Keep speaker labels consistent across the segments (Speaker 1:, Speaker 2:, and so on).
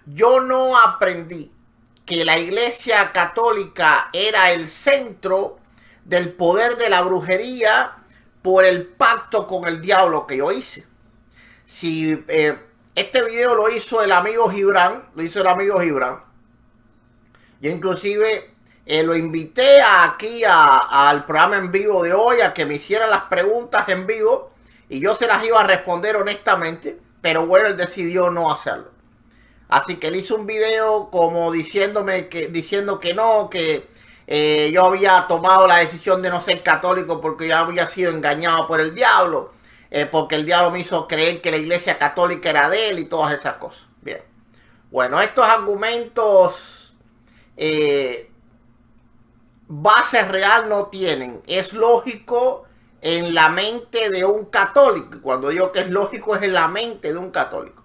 Speaker 1: yo no aprendí que la Iglesia Católica era el centro del poder de la brujería por el pacto con el diablo que yo hice. Si este video lo hizo el amigo Gibran, yo inclusive lo invité aquí al programa en vivo de hoy a que me hiciera las preguntas en vivo y yo se las iba a responder honestamente, pero bueno, él decidió no hacerlo. Así que él hizo un video como diciendo que no, que yo había tomado la decisión de no ser católico porque yo había sido engañado por el diablo, porque el diablo me hizo creer que la iglesia católica era de él y todas esas cosas. Bien. Bueno, estos argumentos base real no tienen. Es lógico en la mente de un católico. Cuando digo que es lógico es en la mente de un católico.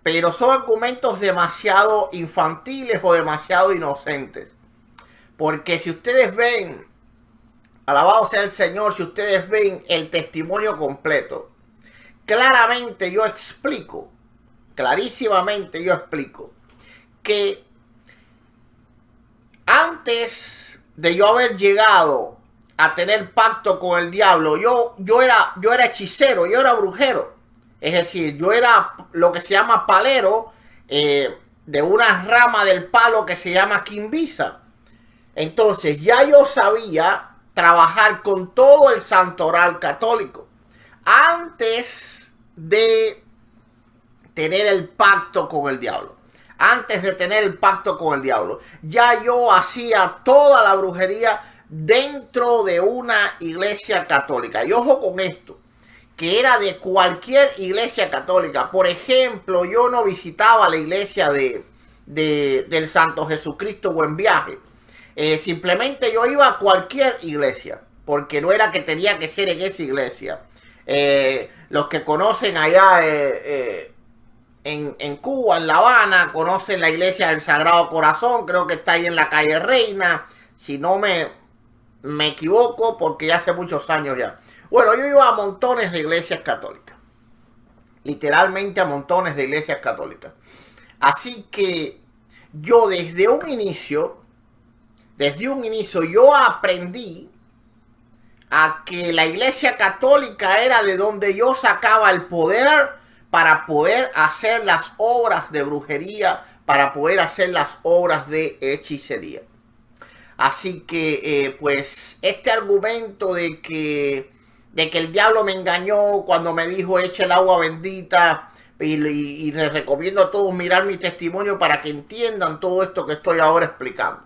Speaker 1: Pero son argumentos demasiado infantiles o demasiado inocentes. Porque si ustedes ven, alabado sea el Señor, si ustedes ven el testimonio completo, claramente yo explico, clarísimamente yo explico, que antes de yo haber llegado a tener pacto con el diablo, yo era hechicero, yo era brujero. Es decir, yo era lo que se llama palero de una rama del palo que se llama quimbisa. Entonces ya yo sabía trabajar con todo el santoral católico antes de tener el pacto con el diablo. Antes de tener el pacto con el diablo, ya yo hacía toda la brujería dentro de una iglesia católica. Y ojo con esto, que era de cualquier iglesia católica. Por ejemplo, yo no visitaba la iglesia del Santo Jesucristo Buen Viaje. Simplemente yo iba a cualquier iglesia, porque no era que tenía que ser en esa iglesia. Los que conocen allá en Cuba, en La Habana, conocen la iglesia del Sagrado Corazón, creo que está ahí en la calle Reina, si no me equivoco, porque ya hace muchos años ya. Bueno, yo iba a montones de iglesias católicas. Literalmente a montones de iglesias católicas. Así que yo desde un inicio, yo aprendí a que la iglesia católica era de donde yo sacaba el poder para poder hacer las obras de brujería, para poder hacer las obras de hechicería. Así que, pues, este argumento de que el diablo me engañó cuando me dijo echa el agua bendita, y les recomiendo a todos mirar mi testimonio para que entiendan todo esto que estoy ahora explicando.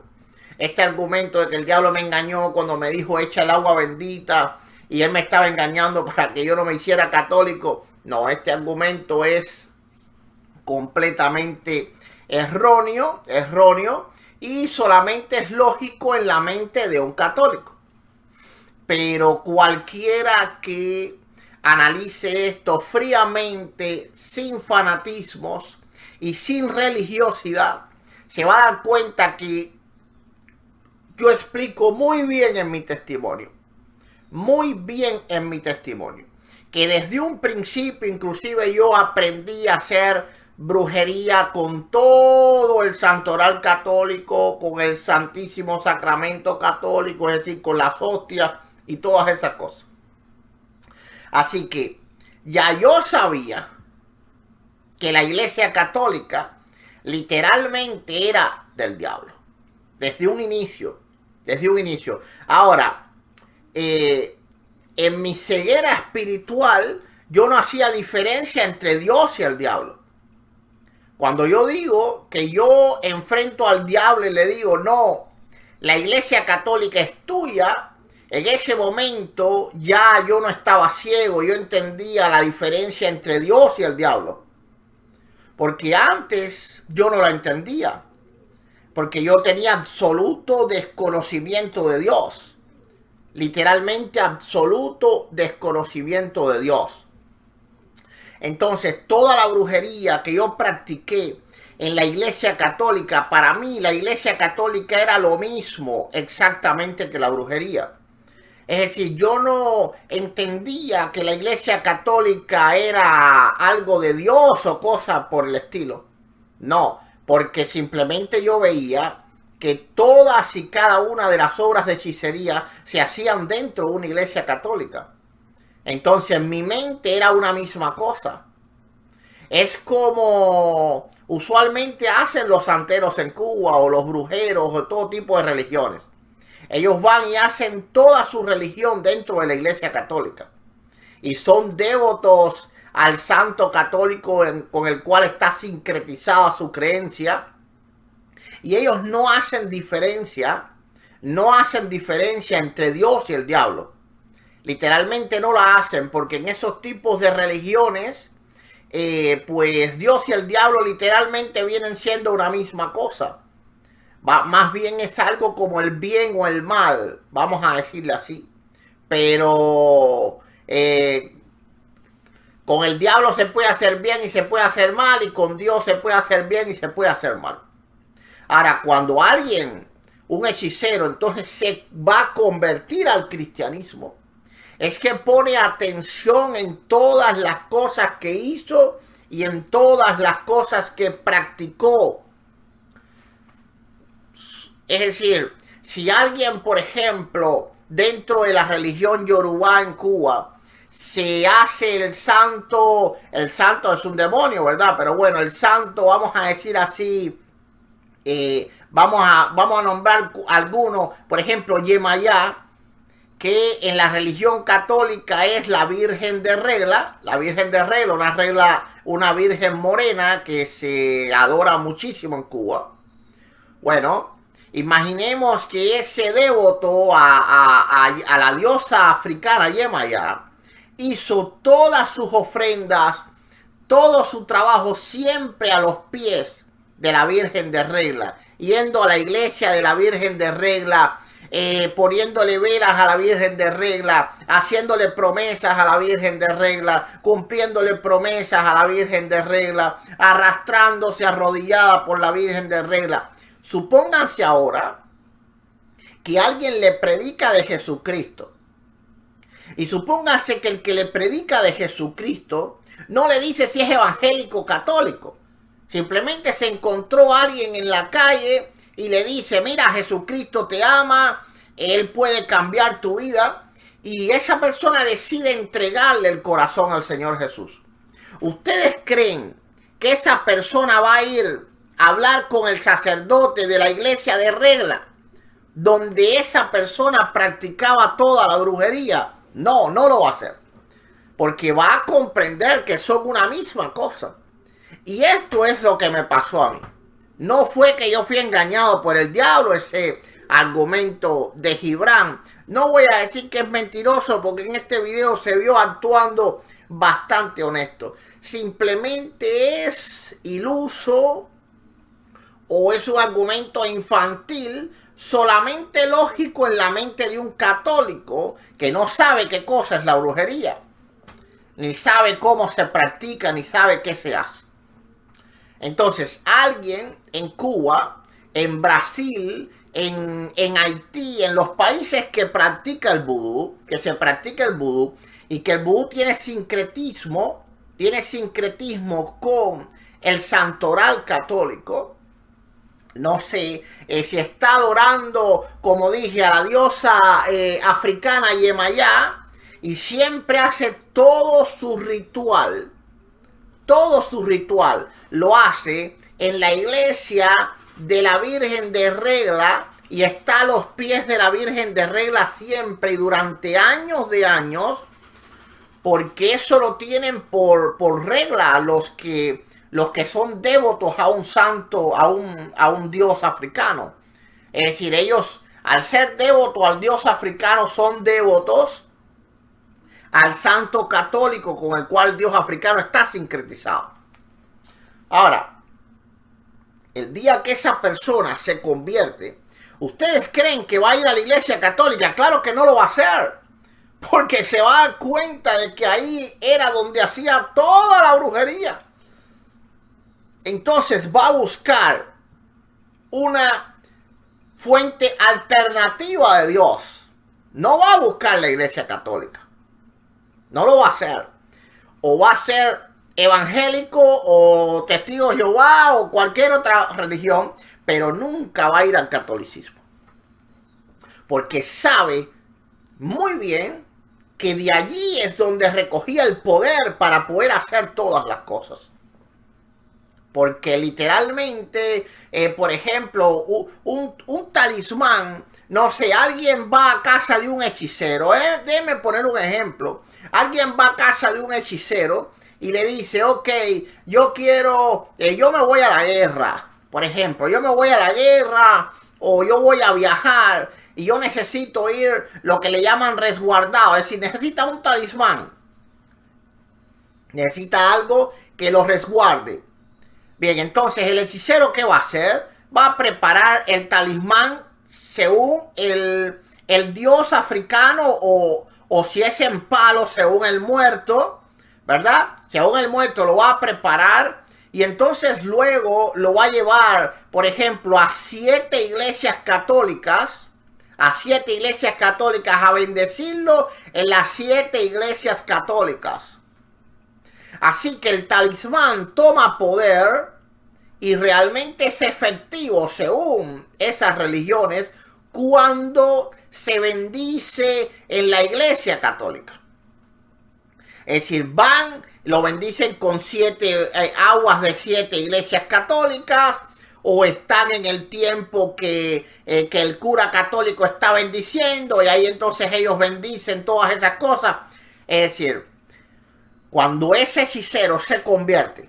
Speaker 1: Este argumento de que el diablo me engañó cuando me dijo echa el agua bendita y él me estaba engañando para que yo no me hiciera católico, no, este argumento es completamente erróneo y solamente es lógico en la mente de un católico. Pero cualquiera que analice esto fríamente, sin fanatismos y sin religiosidad, se va a dar cuenta que yo explico muy bien en mi testimonio, que desde un principio inclusive yo aprendí a hacer brujería con todo el santoral católico, con el Santísimo Sacramento católico, es decir, con las hostias y todas esas cosas. Así que ya yo sabía que la iglesia católica literalmente era del diablo. Desde un inicio. Ahora, en mi ceguera espiritual, yo no hacía diferencia entre Dios y el diablo. Cuando yo digo que yo enfrento al diablo y le digo, no, la iglesia católica es tuya, en ese momento ya yo no estaba ciego, yo entendía la diferencia entre Dios y el diablo. Porque antes yo no la entendía. Porque yo tenía absoluto desconocimiento de Dios. Literalmente absoluto desconocimiento de Dios. Entonces toda la brujería que yo practiqué en la iglesia católica, para mí la iglesia católica era lo mismo exactamente que la brujería. Es decir, yo no entendía que la iglesia católica era algo de Dios o cosa por el estilo. No, porque simplemente yo veía que todas y cada una de las obras de hechicería se hacían dentro de una iglesia católica. Entonces mi mente era una misma cosa. Es como usualmente hacen los santeros en Cuba o los brujeros o todo tipo de religiones. Ellos van y hacen toda su religión dentro de la iglesia católica. Y son devotos al santo católico con el cual está sincretizada su creencia. Y ellos no hacen diferencia entre Dios y el diablo. Literalmente no la hacen, porque en esos tipos de religiones, pues Dios y el diablo literalmente vienen siendo una misma cosa. Más bien es algo como el bien o el mal, vamos a decirle así. Pero con el diablo se puede hacer bien y se puede hacer mal, y con Dios se puede hacer bien y se puede hacer mal. Ahora, cuando alguien, un hechicero, entonces se va a convertir al cristianismo, es que pone atención en todas las cosas que hizo y en todas las cosas que practicó. Es decir, si alguien, por ejemplo, dentro de la religión Yoruba en Cuba, se hace el santo es un demonio, ¿verdad? Pero bueno, el santo, vamos a decir así, vamos a nombrar algunos, por ejemplo, Yemayá, que en la religión católica es la Virgen de Regla, una virgen morena que se adora muchísimo en Cuba. Bueno, imaginemos que ese devoto a la diosa africana Yemayá hizo todas sus ofrendas, todo su trabajo siempre a los pies de la Virgen de Regla, yendo a la iglesia de la Virgen de Regla, poniéndole velas a la Virgen de Regla, haciéndole promesas a la Virgen de Regla, cumpliéndole promesas a la Virgen de Regla, arrastrándose arrodillada por la Virgen de Regla. Supónganse ahora que alguien le predica de Jesucristo. Y supónganse que el que le predica de Jesucristo no le dice si es evangélico o católico. Simplemente se encontró a alguien en la calle y le dice, mira, Jesucristo te ama, Él puede cambiar tu vida. Y esa persona decide entregarle el corazón al Señor Jesús. ¿Ustedes creen que esa persona va a ir a hablar con el sacerdote de la iglesia de Regla, donde esa persona practicaba toda la brujería? No, no lo va a hacer. Porque va a comprender que son una misma cosa. Y esto es lo que me pasó a mí. No fue que yo fui engañado por el diablo, ese argumento de Gibran. No voy a decir que es mentiroso, porque en este video se vio actuando bastante honesto. Simplemente es iluso o es un argumento infantil, solamente lógico en la mente de un católico que no sabe qué cosa es la brujería, ni sabe cómo se practica, ni sabe qué se hace. Entonces, alguien en Cuba, en Brasil, en Haití, en los países que practica el vudú, que se practica el vudú, y que el vudú tiene sincretismo con el santoral católico. No sé si está adorando, como dije, a la diosa africana Yemayá, y siempre hace todo su ritual lo hace en la iglesia de la Virgen de Regla, y está a los pies de la Virgen de Regla siempre y durante años de años, porque eso lo tienen por regla los que son devotos a un santo, a un dios africano. Es decir, ellos, al ser devotos al dios africano, son devotos al santo católico con el cual el dios africano está sincretizado. Ahora, el día que esa persona se convierte, ¿ustedes creen que va a ir a la iglesia católica? Claro que no lo va a hacer, porque se va a dar cuenta de que ahí era donde hacía toda la brujería. Entonces va a buscar una fuente alternativa de Dios. No va a buscar la iglesia católica. No lo va a hacer. O va a ser evangélico o testigo de Jehová o cualquier otra religión, pero nunca va a ir al catolicismo. Porque sabe muy bien que de allí es donde recogía el poder para poder hacer todas las cosas. Porque literalmente, por ejemplo, un talismán, no sé, alguien va a casa de un hechicero, déjeme poner un ejemplo. Alguien va a casa de un hechicero y le dice, ok, yo quiero, yo me voy a la guerra, por ejemplo, yo me voy a la guerra o yo voy a viajar y yo necesito ir lo que le llaman resguardado, es decir, necesita un talismán, necesita algo que lo resguarde. Bien, entonces el hechicero, ¿qué va a hacer? Va a preparar el talismán según el dios africano o si es en palo, según el muerto, ¿verdad? Según el muerto lo va a preparar y entonces luego lo va a llevar, por ejemplo, a 7 iglesias católicas, a bendecirlo en las 7 iglesias católicas. Así que el talismán toma poder y realmente es efectivo según esas religiones cuando se bendice en la iglesia católica. Es decir, van, lo bendicen con 7 aguas de 7 iglesias católicas o están en el tiempo que el cura católico está bendiciendo y ahí entonces ellos bendicen todas esas cosas. Es decir, cuando ese hechicero se convierte,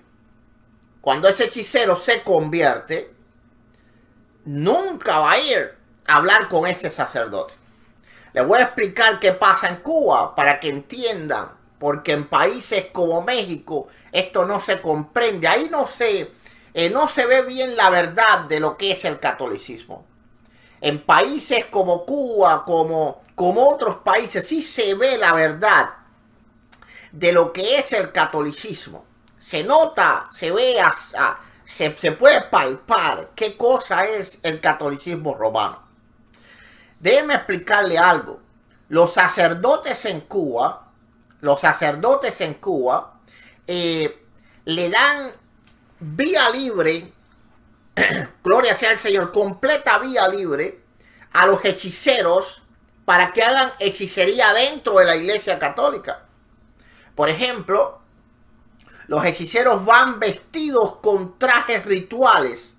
Speaker 1: nunca va a ir a hablar con ese sacerdote. Les voy a explicar qué pasa en Cuba para que entiendan, porque en países como México esto no se comprende. Ahí no se ve bien la verdad de lo que es el catolicismo. En países como Cuba, como otros países, sí se ve la verdad de lo que es el catolicismo. Se nota, se ve, se puede palpar qué cosa es el catolicismo romano. Déjeme explicarle algo. Los sacerdotes en Cuba le dan vía libre, gloria sea al Señor, completa vía libre a los hechiceros para que hagan hechicería dentro de la iglesia católica. Por ejemplo, los hechiceros van vestidos con trajes rituales.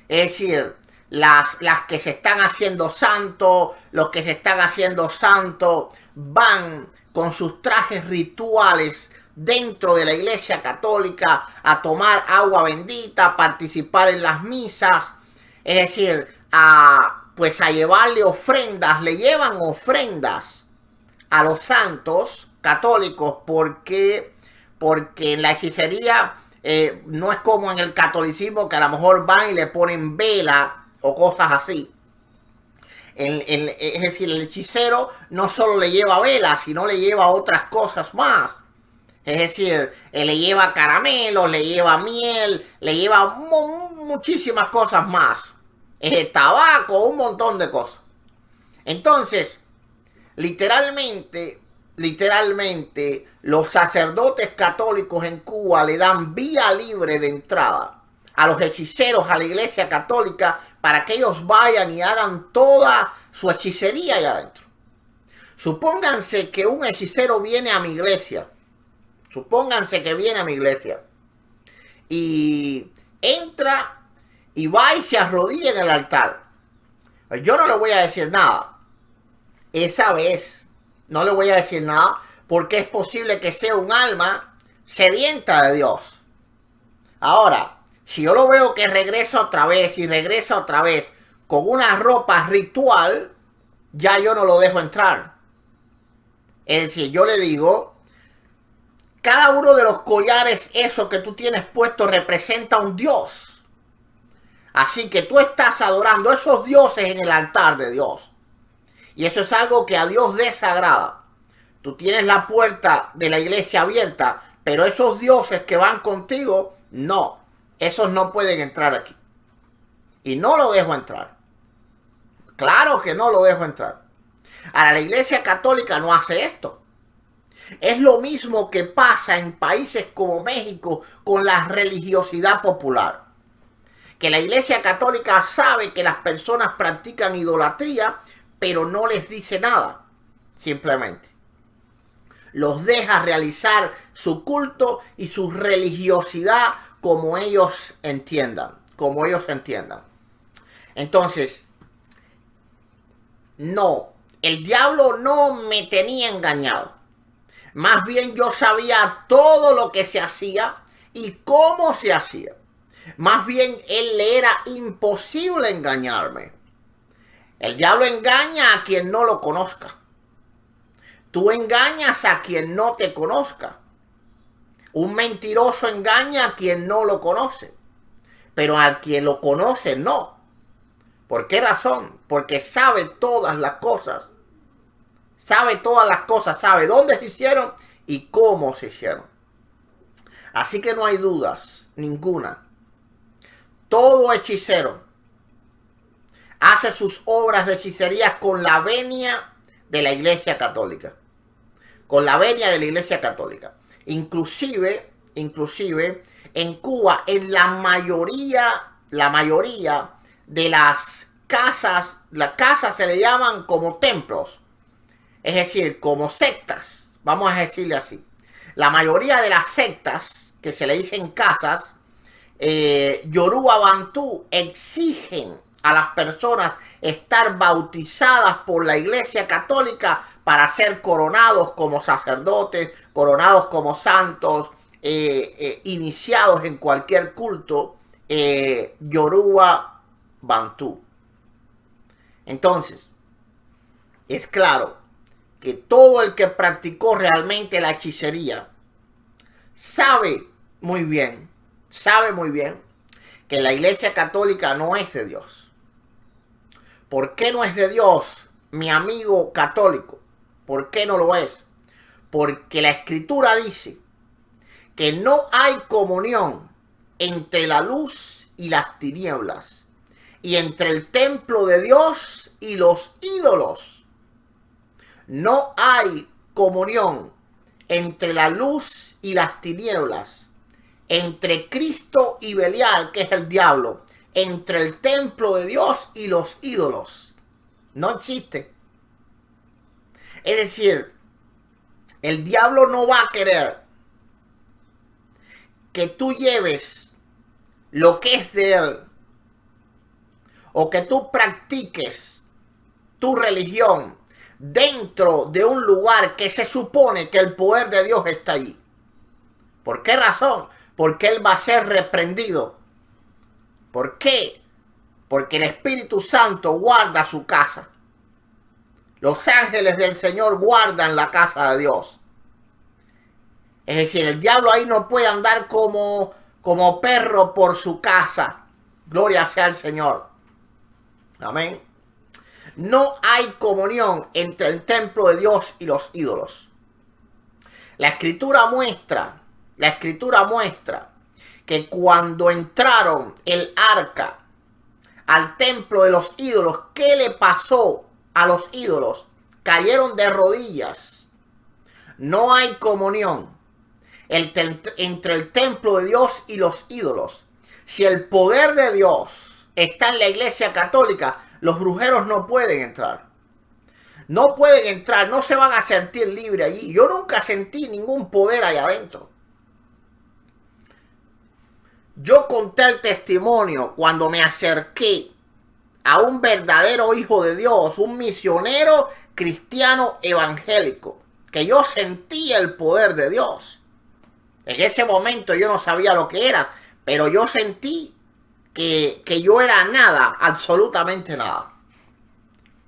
Speaker 1: Es decir, las que se están haciendo santos, los que se están haciendo santos, van con sus trajes rituales dentro de la iglesia católica a tomar agua bendita, a participar en las misas. Es decir, a llevarle ofrendas, le llevan ofrendas a los santos católicos porque en la hechicería no es como en el catolicismo que a lo mejor van y le ponen vela o cosas así. Es decir, el hechicero no solo le lleva vela, sino le lleva otras cosas más. Es decir, le lleva caramelos, le lleva miel, le lleva muchísimas cosas más. Tabaco, un montón de cosas. Entonces, literalmente, los sacerdotes católicos en Cuba le dan vía libre de entrada a los hechiceros a la iglesia católica para que ellos vayan y hagan toda su hechicería allá adentro. Supónganse que un hechicero viene a mi iglesia. Y entra y va y se arrodilla en el altar. Yo no le voy a decir nada. Esa vez no le voy a decir nada porque es posible que sea un alma sedienta de Dios. Ahora, si yo lo veo que regresa otra vez con una ropa ritual, ya yo no lo dejo entrar. Es decir, yo le digo, cada uno de los collares, eso que tú tienes puesto, representa un dios. Así que tú estás adorando esos dioses en el altar de Dios. Y eso es algo que a Dios desagrada. Tú tienes la puerta de la iglesia abierta, pero esos dioses que van contigo, no. Esos no pueden entrar aquí. Y no lo dejo entrar. Claro que no lo dejo entrar. Ahora, la iglesia católica no hace esto. Es lo mismo que pasa en países como México con la religiosidad popular. Que la Iglesia Católica sabe que las personas practican idolatría, pero no les dice nada. Simplemente los deja realizar su culto y su religiosidad como ellos entiendan. Entonces, no, el diablo no me tenía engañado. Más bien yo sabía todo lo que se hacía y cómo se hacía. Más bien él le era imposible engañarme. El diablo engaña a quien no lo conozca. Tú engañas a quien no te conozca. Un mentiroso engaña a quien no lo conoce. Pero a quien lo conoce no. ¿Por qué razón? Porque sabe todas las cosas. Sabe todas las cosas. Sabe dónde se hicieron y cómo se hicieron. Así que no hay dudas ninguna. Todo hechicero hace sus obras de hechicería con la venia de la Iglesia Católica. Con la venia de la Iglesia Católica. Inclusive en Cuba, en la mayoría de las casas se le llaman como templos. Es decir, como sectas. Vamos a decirle así. La mayoría de las sectas que se le dicen casas, Yoruba Bantú, exigen a las personas estar bautizadas por la Iglesia Católica para ser coronados como sacerdotes, coronados como santos, iniciados en cualquier culto Yoruba Bantú. Entonces, es claro que todo el que practicó realmente la hechicería sabe muy bien que la Iglesia Católica no es de Dios. ¿Por qué no es de Dios, mi amigo católico? ¿Por qué no lo es? Porque la Escritura dice que no hay comunión entre la luz y las tinieblas, y entre el templo de Dios y los ídolos. No hay comunión entre la luz y las tinieblas, entre Cristo y Belial, que es el diablo, entre el templo de Dios y los ídolos. No existe. Es decir, el diablo no va a querer que tú lleves lo que es de él, o que tú practiques tu religión dentro de un lugar que se supone que el poder de Dios está allí. ¿Por qué razón? Porque él va a ser reprendido. ¿Por qué? Porque el Espíritu Santo guarda su casa. Los ángeles del Señor guardan la casa de Dios. Es decir, el diablo ahí no puede andar como perro por su casa. Gloria sea al Señor. Amén. No hay comunión entre el templo de Dios y los ídolos. La escritura muestra que cuando entraron el arca al templo de los ídolos, ¿qué le pasó a los ídolos? Cayeron de rodillas. No hay comunión entre el templo de Dios y los ídolos. Si el poder de Dios está en la Iglesia Católica, los brujeros no pueden entrar. No pueden entrar, no se van a sentir libres allí. Yo nunca sentí ningún poder allá adentro. Yo conté el testimonio cuando me acerqué a un verdadero hijo de Dios, un misionero cristiano evangélico, que yo sentí el poder de Dios. En ese momento yo no sabía lo que era, pero yo sentí que yo era nada, absolutamente nada.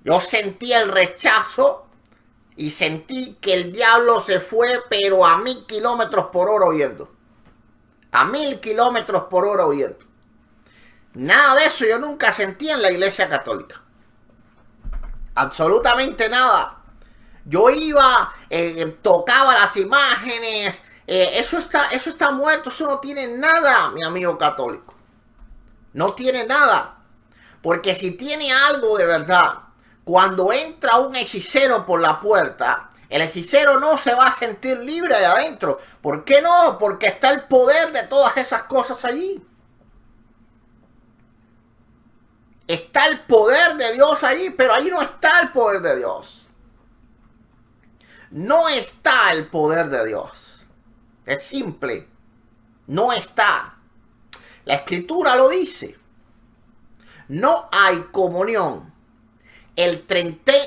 Speaker 1: Yo sentí el rechazo y sentí que el diablo se fue, pero a 1000 kilómetros por hora huyendo. A 1000 kilómetros por hora huyendo. Nada de eso yo nunca sentí en la Iglesia Católica. Absolutamente nada. Yo iba, tocaba las imágenes. Eso está muerto. Eso no tiene nada, mi amigo católico. No tiene nada. Porque si tiene algo de verdad, cuando entra un hechicero por la puerta, El hechicero no se va a sentir libre de adentro. ¿Por qué no? Porque está el poder de todas esas cosas allí. Está el poder de Dios allí, pero ahí no está el poder de Dios. No está el poder de Dios. Es simple. No está. La Escritura lo dice. No hay comunión entre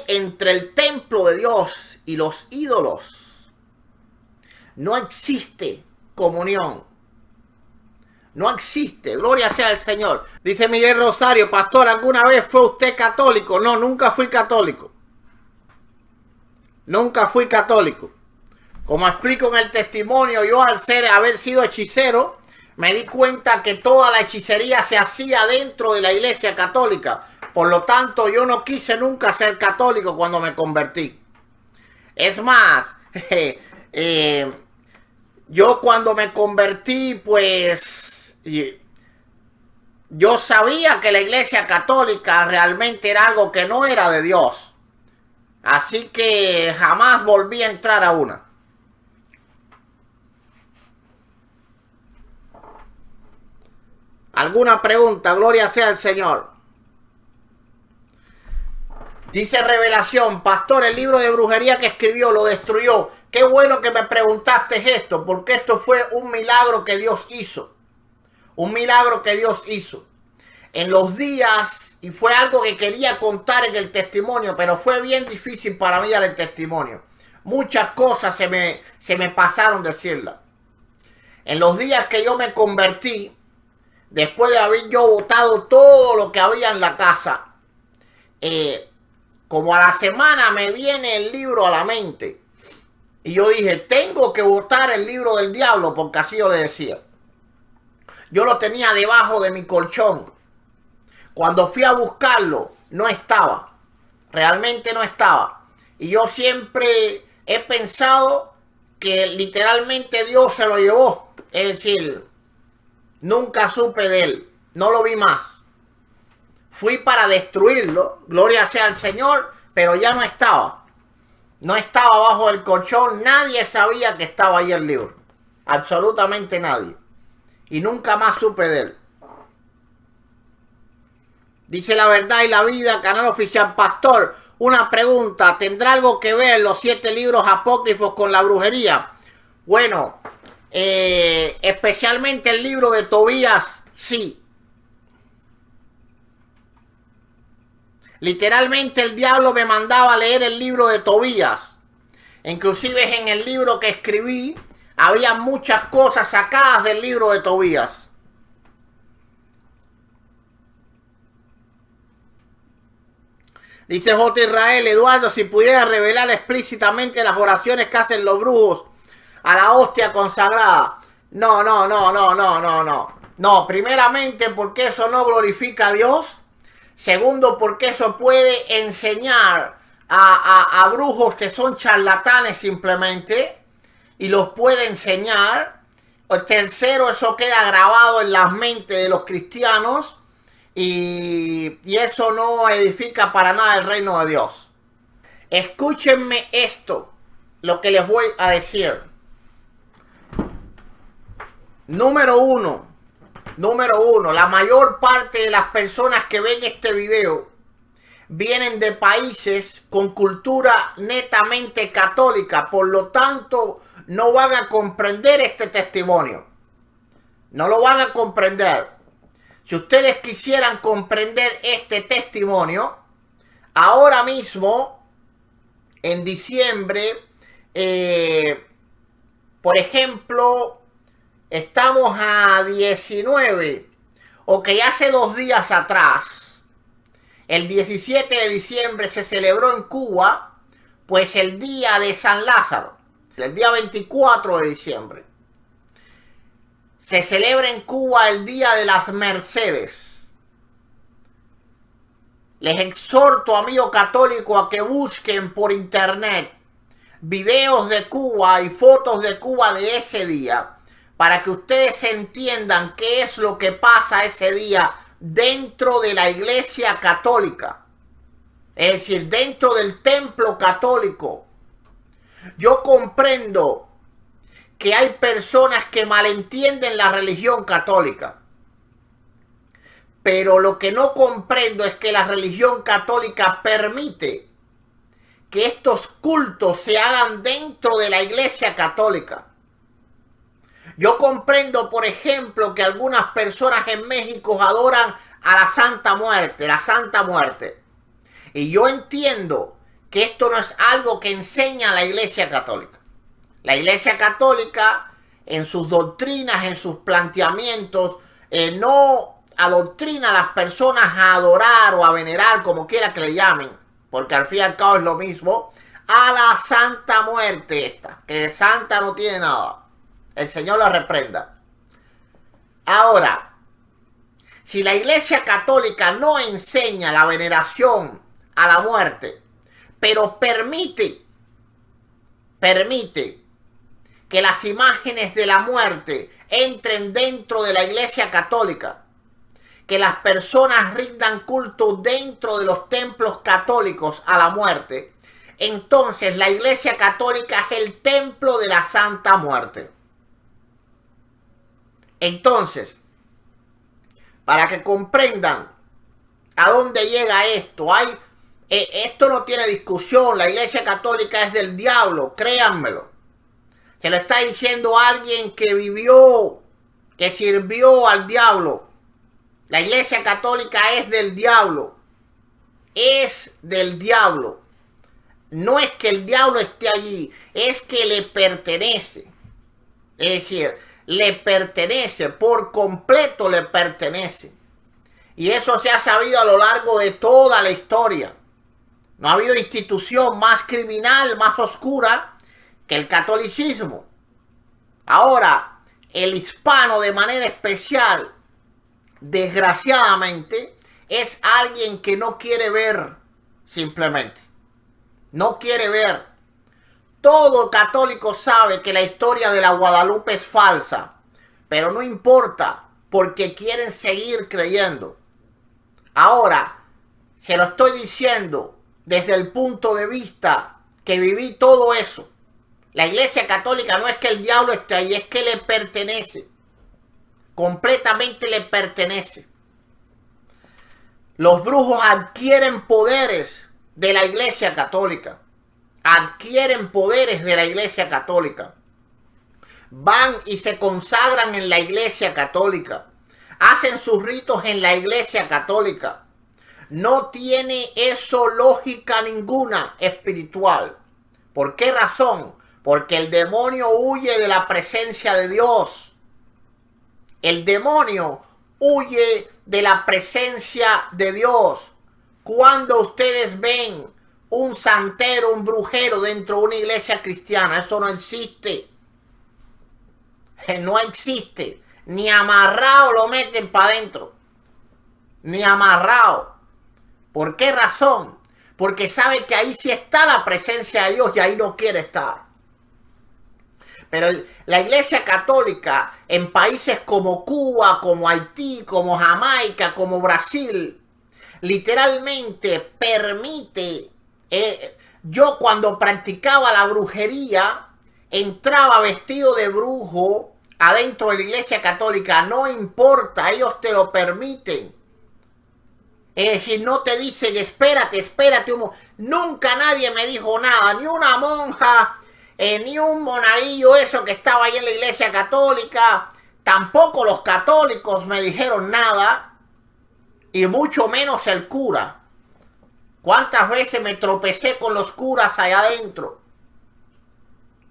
Speaker 1: el templo de Dios y los ídolos. No existe comunión. No existe. Gloria sea al Señor. Dice Miguel Rosario, pastor, ¿alguna vez fue usted católico? No, nunca fui católico. Nunca fui católico. Como explico en el testimonio, yo al haber sido hechicero, me di cuenta que toda la hechicería se hacía dentro de la iglesia católica. Por lo tanto, yo no quise nunca ser católico cuando me convertí. Es más, yo cuando me convertí, pues yo sabía que la iglesia católica realmente era algo que no era de Dios. Así que jamás volví a entrar a una. ¿Alguna pregunta? Gloria sea al Señor. Dice Revelación, pastor, el libro de brujería que escribió lo destruyó. Qué bueno que me preguntaste esto, porque esto fue un milagro que Dios hizo. Un milagro que Dios hizo. En los días, y fue algo que quería contar en el testimonio, pero fue bien difícil para mí dar el testimonio. Muchas cosas se me pasaron decirlas. En los días que yo me convertí, después de haber yo botado todo lo que había en la casa, como a la semana me viene el libro a la mente. Y yo dije, tengo que botar el libro del diablo, porque así yo le decía. Yo lo tenía debajo de mi colchón. Cuando fui a buscarlo, no estaba. Realmente no estaba. Y yo siempre he pensado que literalmente Dios se lo llevó. Es decir, nunca supe de él. No lo vi más. Fui para destruirlo. Gloria sea al Señor. Pero ya no estaba. No estaba bajo el colchón. Nadie sabía que estaba ahí el libro. Absolutamente nadie. Y nunca más supe de él. Dice La Verdad y la Vida, canal oficial. Pastor, una pregunta. ¿Tendrá algo que ver los 7 libros apócrifos con la brujería? Bueno, especialmente el libro de Tobías, sí. Literalmente el diablo me mandaba a leer el libro de Tobías. Inclusive en el libro que escribí, había muchas cosas sacadas del libro de Tobías. Dice J. Israel, Eduardo, si pudiera revelar explícitamente las oraciones que hacen los brujos a la hostia consagrada. No. No, primeramente porque eso no glorifica a Dios. Segundo, porque eso puede enseñar a brujos que son charlatanes simplemente. Y los puede enseñar. Tercero, eso queda grabado en las mentes de los cristianos. Y eso no edifica para nada el reino de Dios. Escúchenme esto, lo que les voy a decir. Número uno, la mayor parte de las personas que ven este video vienen de países con cultura netamente católica. Por lo tanto, no van a comprender este testimonio. No lo van a comprender. Si ustedes quisieran comprender este testimonio, ahora mismo, en diciembre, por ejemplo, estamos a 19, ok, hace 2 días atrás, el 17 de diciembre se celebró en Cuba, pues el día de San Lázaro, el día 24 de diciembre. Se celebra en Cuba el Día de las Mercedes. Les exhorto, amigo católico, a que busquen por internet videos de Cuba y fotos de Cuba de ese día, para que ustedes entiendan qué es lo que pasa ese día dentro de la iglesia católica. Es decir, dentro del templo católico. Yo comprendo que hay personas que malentienden la religión católica. Pero lo que no comprendo es que la religión católica permite que estos cultos se hagan dentro de la Iglesia Católica. Yo comprendo, por ejemplo, que algunas personas en México adoran a la Santa Muerte, la Santa Muerte. Y yo entiendo que esto no es algo que enseña la Iglesia Católica. La Iglesia Católica, en sus doctrinas, en sus planteamientos, no adoctrina a las personas a adorar o a venerar, como quiera que le llamen, porque al fin y al cabo es lo mismo, a la Santa Muerte esta, que de santa no tiene nada. El Señor la reprenda. Ahora, si la Iglesia Católica no enseña la veneración a la muerte, pero permite que las imágenes de la muerte entren dentro de la Iglesia Católica, que las personas rindan culto dentro de los templos católicos a la muerte, entonces la Iglesia Católica es el templo de la Santa Muerte. Entonces, para que comprendan a dónde llega esto, esto no tiene discusión, la Iglesia Católica es del diablo, créanmelo. Se lo está diciendo a alguien que vivió, que sirvió al diablo. La Iglesia Católica es del diablo. Es del diablo. No es que el diablo esté allí, es que le pertenece. Es decir, le pertenece, por completo le pertenece. Y eso se ha sabido a lo largo de toda la historia. No ha habido institución más criminal, más oscura que el catolicismo. Ahora, el hispano de manera especial, desgraciadamente, es alguien que no quiere ver, simplemente. No quiere ver. Todo católico sabe que la historia de la Guadalupe es falsa, pero no importa, porque quieren seguir creyendo. Ahora, se lo estoy diciendo desde el punto de vista que viví todo eso. La Iglesia Católica no es que el diablo esté ahí, es que le pertenece. Completamente le pertenece. Los brujos adquieren poderes de la Iglesia Católica. Adquieren poderes de la Iglesia Católica. Van y se consagran en la Iglesia Católica. Hacen sus ritos en la Iglesia Católica. No tiene eso lógica ninguna espiritual. ¿Por qué razón? Porque el demonio huye de la presencia de Dios. El demonio huye de la presencia de Dios. Cuando ustedes ven un santero, un brujero dentro de una iglesia cristiana, eso no existe. No existe. Ni amarrado lo meten para adentro. Ni amarrado. ¿Por qué razón? Porque sabe que ahí sí está la presencia de Dios y ahí no quiere estar. Pero la Iglesia Católica en países como Cuba, como Haití, como Jamaica, como Brasil, literalmente permite. Yo cuando practicaba la brujería, entraba vestido de brujo adentro de la Iglesia Católica. No importa, ellos te lo permiten. Es decir, no te dicen, espérate. Nunca nadie me dijo nada, ni una monja, ni un monaguillo eso que estaba ahí en la Iglesia Católica. Tampoco los católicos me dijeron nada, y mucho menos el cura. ¿Cuántas veces me tropecé con los curas allá adentro?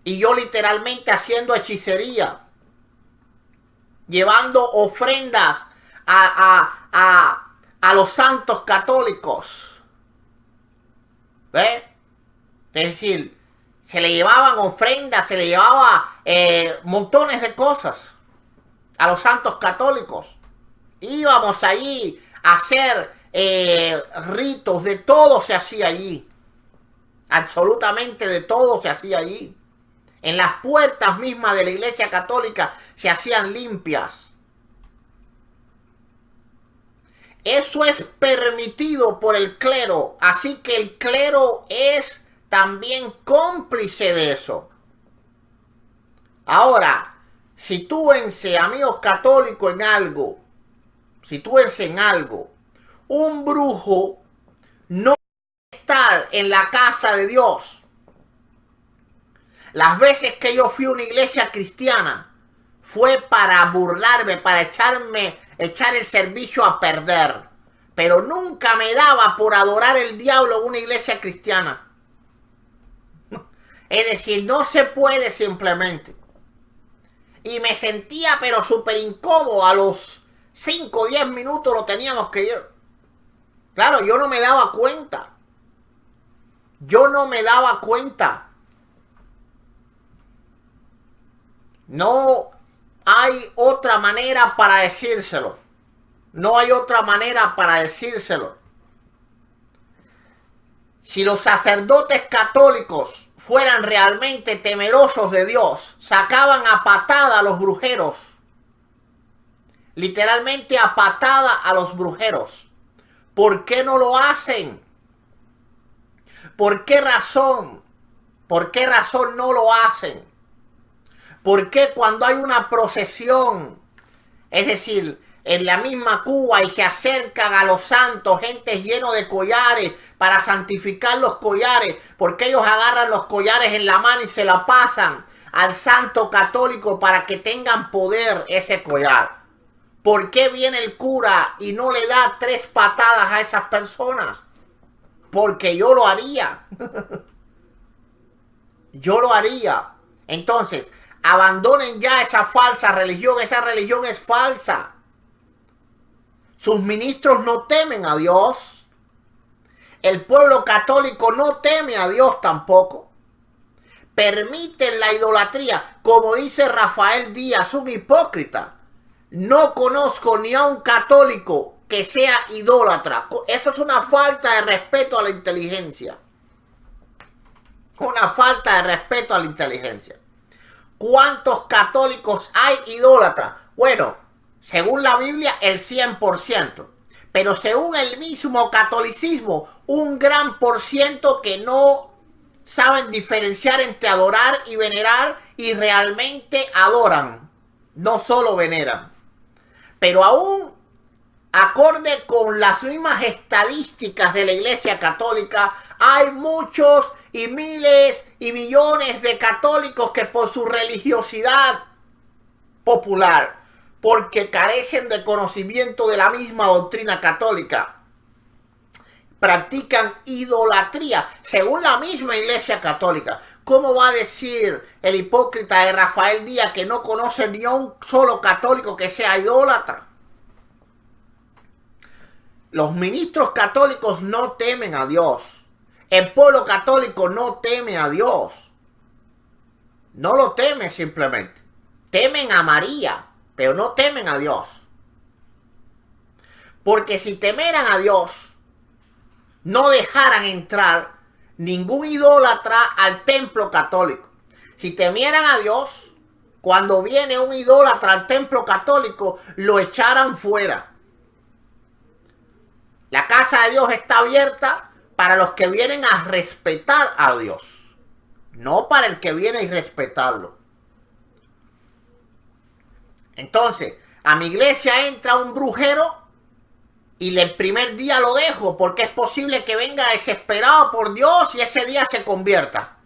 Speaker 1: Y yo literalmente haciendo hechicería, llevando ofrendas a los santos católicos. ¿Ve? Es decir, se le llevaban ofrendas, se le llevaba montones de cosas a los santos católicos. Íbamos allí a hacer ritos, de todo se hacía allí. Absolutamente de todo se hacía allí. En las puertas mismas de la Iglesia Católica se hacían limpias. Eso es permitido por el clero, así que el clero es también cómplice de eso. Ahora, sitúense, amigos católicos, en algo. Sitúense en algo. Un brujo no puede estar en la casa de Dios. Las veces que yo fui a una iglesia cristiana fue para burlarme, para echar el servicio a perder. Pero nunca me daba por adorar el diablo en una iglesia cristiana. Es decir, no se puede simplemente. Y me sentía pero súper incómodo. A los 5 o 10 minutos lo teníamos que ir. Claro, yo no me daba cuenta. Yo no me daba cuenta. No hay otra manera para decírselo. No hay otra manera para decírselo. Si los sacerdotes católicos fueran realmente temerosos de Dios, sacaban a patada a los brujeros. Literalmente a patada a los brujeros. ¿Por qué no lo hacen? ¿Por qué razón? ¿Por qué razón no lo hacen? ¿Por qué cuando hay una procesión, es decir, en la misma Cuba, y se acercan a los santos, gente lleno de collares, para santificar los collares, porque ellos agarran los collares en la mano y se la pasan al santo católico para que tengan poder ese collar? ¿Por qué viene el cura y no le da 3 patadas a esas personas? Porque yo lo haría. Yo lo haría. Entonces, abandonen ya esa falsa religión. Esa religión es falsa. Sus ministros no temen a Dios. El pueblo católico no teme a Dios tampoco. Permiten la idolatría. Como dice Rafael Díaz, un hipócrita. No conozco ni a un católico que sea idólatra. Eso es una falta de respeto a la inteligencia. Una falta de respeto a la inteligencia. ¿Cuántos católicos hay idólatras? Bueno, según la Biblia, el 100%. Pero según el mismo catolicismo, un gran por ciento que no saben diferenciar entre adorar y venerar, y realmente adoran, no solo veneran. Pero aún, acorde con las mismas estadísticas de la Iglesia Católica, hay muchos y miles y millones de católicos que por su religiosidad popular, porque carecen de conocimiento de la misma doctrina católica, practican idolatría, según la misma Iglesia Católica. ¿Cómo va a decir el hipócrita de Rafael Díaz que no conoce ni a un solo católico que sea idólatra? Los ministros católicos no temen a Dios. El pueblo católico no teme a Dios. No lo teme simplemente. Temen a María, pero no temen a Dios. Porque si temeran a Dios, no dejaran entrar ningún idólatra al templo católico. Si temieran a Dios, cuando viene un idólatra al templo católico, lo echaran fuera. La casa de Dios está abierta para los que vienen a respetar a Dios, no para el que viene a irrespetarlo. Entonces, a mi iglesia entra un brujero y el primer día lo dejo, porque es posible que venga desesperado por Dios y ese día se convierta.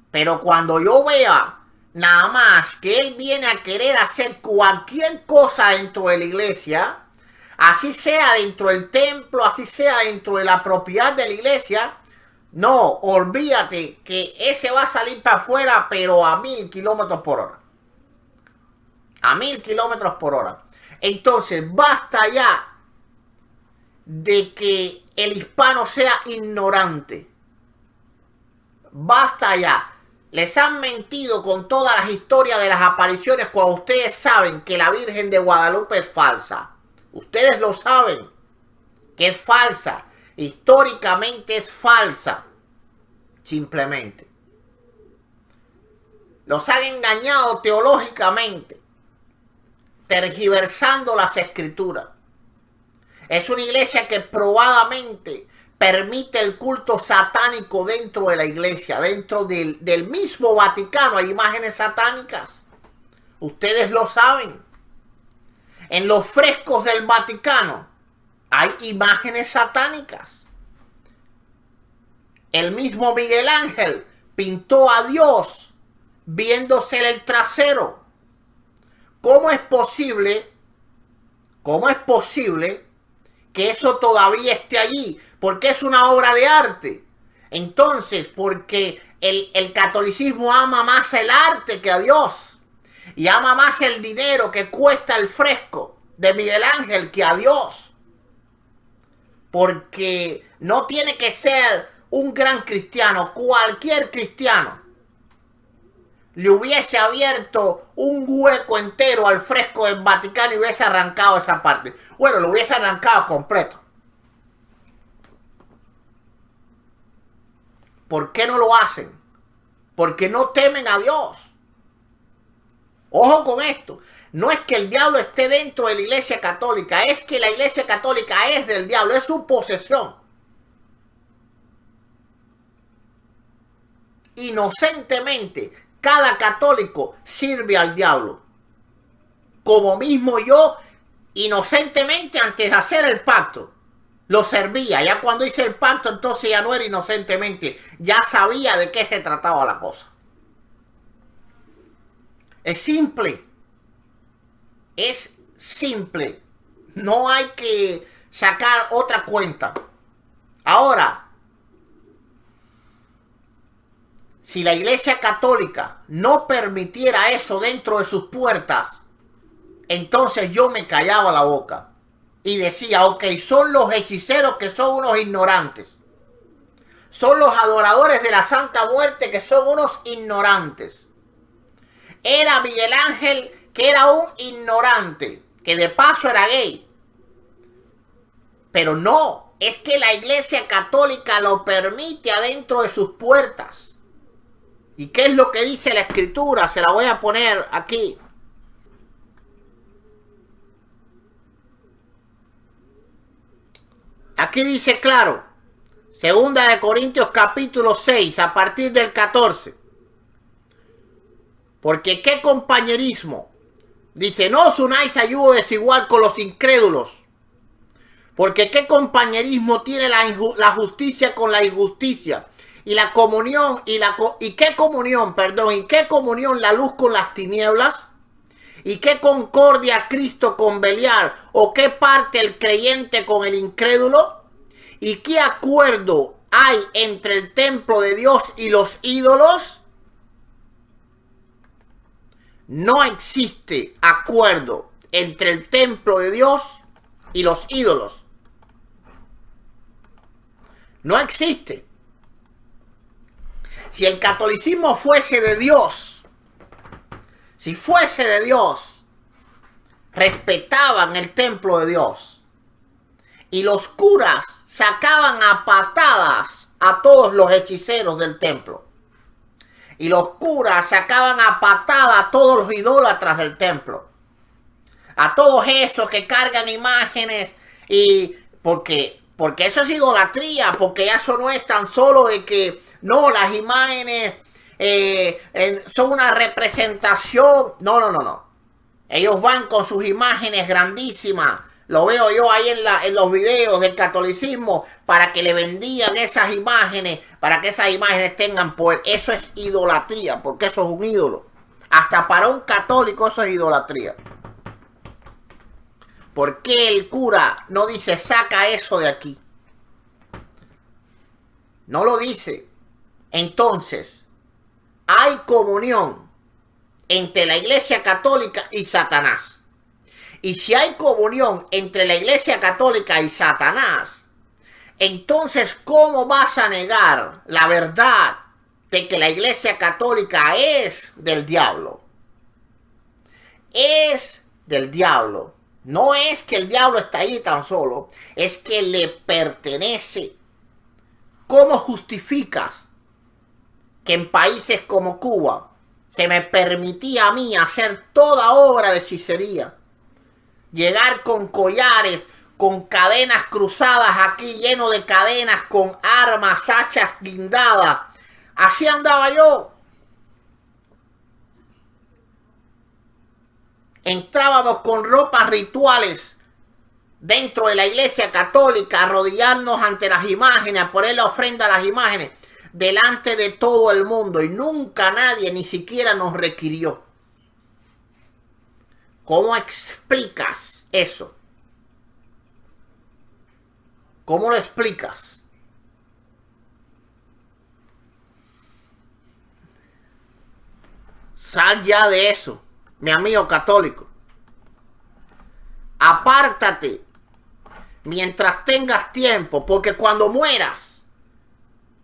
Speaker 1: Pero cuando yo vea nada más que él viene a querer hacer cualquier cosa dentro de la iglesia, así sea dentro del templo, así sea dentro de la propiedad de la iglesia, no, olvídate que ese va a salir para afuera, pero a 1000 kilómetros por hora. A 1000 kilómetros por hora. Entonces, basta ya de que el hispano sea ignorante. Basta ya. Les han mentido con todas las historias de las apariciones cuando ustedes saben que la Virgen de Guadalupe es falsa. Ustedes lo saben que es falsa. Históricamente es falsa. Simplemente. Los han engañado teológicamente, tergiversando las escrituras. Es una iglesia que probadamente permite el culto satánico dentro de la iglesia, dentro del mismo Vaticano hay imágenes satánicas. Ustedes lo saben. En los frescos del Vaticano hay imágenes satánicas. El mismo Miguel Ángel pintó a Dios viéndose el trasero. ¿Cómo es posible? ¿Cómo es posible que eso todavía esté allí? Porque es una obra de arte. Entonces, porque el catolicismo ama más el arte que a Dios. Y ama más el dinero que cuesta el fresco de Miguel Ángel que a Dios. Porque no tiene que ser un gran cristiano. Cualquier cristiano le hubiese abierto un hueco entero al fresco del Vaticano y hubiese arrancado esa parte. Bueno, lo hubiese arrancado completo. ¿Por qué no lo hacen? Porque no temen a Dios. Ojo con esto. No es que el diablo esté dentro de la iglesia católica, es que la iglesia católica es del diablo, es su posesión. Inocentemente, cada católico sirve al diablo. Como mismo yo, inocentemente, antes de hacer el pacto, lo servía. Ya cuando hice el pacto, entonces ya no era inocentemente. Ya sabía de qué se trataba la cosa. Es simple. Es simple. No hay que sacar otra cuenta. Ahora, si la iglesia católica no permitiera eso dentro de sus puertas, entonces yo me callaba la boca y decía, ok, son los hechiceros que son unos ignorantes. Son los adoradores de la Santa Muerte que son unos ignorantes. Era Miguel Ángel que era un ignorante, que de paso era gay. Pero no, es que la iglesia católica lo permite adentro de sus puertas. ¿Y qué es lo que dice la escritura? Se la voy a poner aquí. Aquí dice claro, 2 de Corintios capítulo 6, a partir del 14. Porque qué compañerismo. Dice, no os unáis a yugo desigual con los incrédulos. Porque qué compañerismo tiene la justicia con la injusticia. Y la comunión, y qué comunión la luz con las tinieblas. Y qué concordia Cristo con Beliar. O qué parte el creyente con el incrédulo. Y qué acuerdo hay entre el templo de Dios y los ídolos. No existe acuerdo entre el templo de Dios y los ídolos. No existe. Si el catolicismo fuese de Dios, si fuese de Dios, respetaban el templo de Dios. Y los curas sacaban a patadas a todos los hechiceros del templo. Y los curas sacaban a patada a todos los idólatras del templo. A todos esos que cargan imágenes. Y porque eso es idolatría. Porque eso no es tan solo de que no, las imágenes son una representación. No. Ellos van con sus imágenes grandísimas. Lo veo yo ahí en los videos del catolicismo, para que le vendían esas imágenes, para que esas imágenes tengan poder. Eso es idolatría, porque eso es un ídolo. Hasta para un católico eso es idolatría. ¿Por qué el cura no dice, saca eso de aquí? No lo dice. Entonces, hay comunión entre la iglesia católica y Satanás. Y si hay comunión entre la iglesia católica y Satanás, entonces ¿cómo vas a negar la verdad de que la iglesia católica es del diablo? Es del diablo. No es que el diablo está ahí tan solo, es que le pertenece. ¿Cómo justificas que en países como Cuba se me permitía a mí hacer toda obra de hechicería? Llegar con collares, con cadenas cruzadas aquí, lleno de cadenas, con armas, hachas guindadas. Así andaba yo. Entrábamos con ropas rituales dentro de la iglesia católica, arrodillarnos ante las imágenes, a poner la ofrenda a las imágenes, delante de todo el mundo, y nunca nadie ni siquiera nos requirió. ¿Cómo explicas eso? ¿Cómo lo explicas? Sal ya de eso, mi amigo católico. Apártate mientras tengas tiempo, porque cuando mueras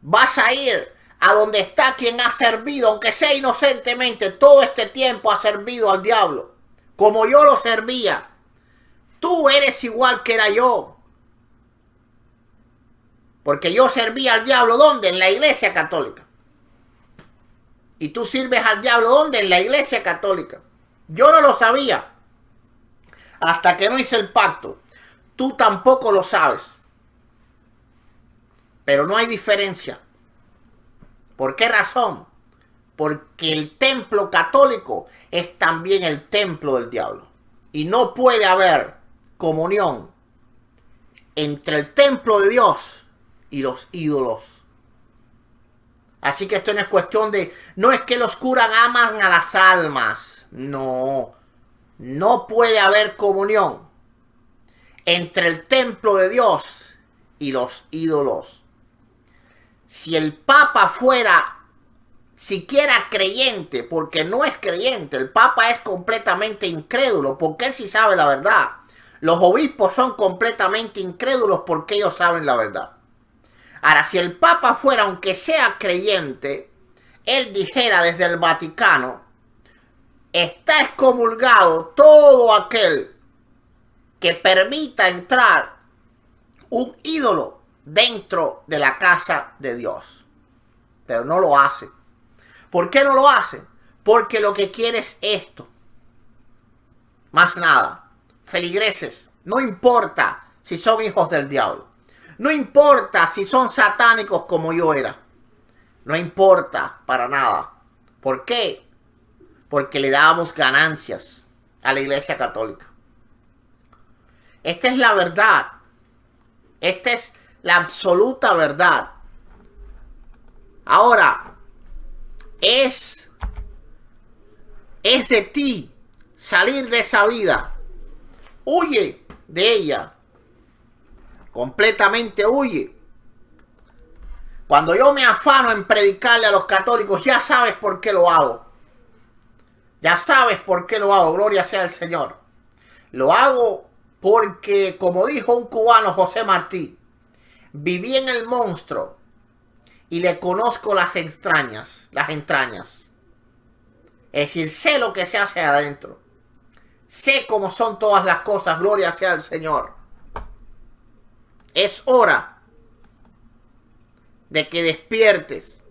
Speaker 1: vas a ir a donde está quien ha servido, aunque sea inocentemente, todo este tiempo ha servido al diablo, como yo lo servía. Tú eres igual que era yo, porque yo servía al diablo, ¿dónde? En la iglesia católica. Y tú sirves al diablo, ¿dónde? En la iglesia católica. Yo no lo sabía hasta que no hice el pacto. Tú tampoco lo sabes. Pero no hay diferencia. ¿Por qué razón? Porque el templo católico es también el templo del diablo. Y no puede haber comunión entre el templo de Dios y los ídolos. Así que esto no es cuestión de... No es que los curas aman a las almas. No. No puede haber comunión entre el templo de Dios y los ídolos. Si el Papa fuera siquiera creyente, porque no es creyente, el Papa es completamente incrédulo, porque él sí sabe la verdad. Los obispos son completamente incrédulos porque ellos saben la verdad. Ahora, si el Papa fuera, aunque sea creyente, él dijera desde el Vaticano: está excomulgado todo aquel que permita entrar un ídolo dentro de la casa de Dios. Pero no lo hace. ¿Por qué no lo hace? Porque lo que quiere es esto. Más nada. Feligreses, no importa si son hijos del diablo. No importa si son satánicos como yo era. No importa para nada. ¿Por qué? Porque le dábamos ganancias a la iglesia católica. Esta es la verdad. Esta es la absoluta verdad. Ahora, es de ti salir de esa vida. Huye de ella. Completamente huye. Cuando yo me afano en predicarle a los católicos, ya sabes por qué lo hago. Ya sabes por qué lo hago. Gloria sea al Señor. Lo hago porque, como dijo un cubano, José Martí, viví en el monstruo y le conozco las entrañas. Es decir, sé lo que se hace adentro. Sé cómo son todas las cosas. Gloria sea al Señor. Es hora de que despiertes.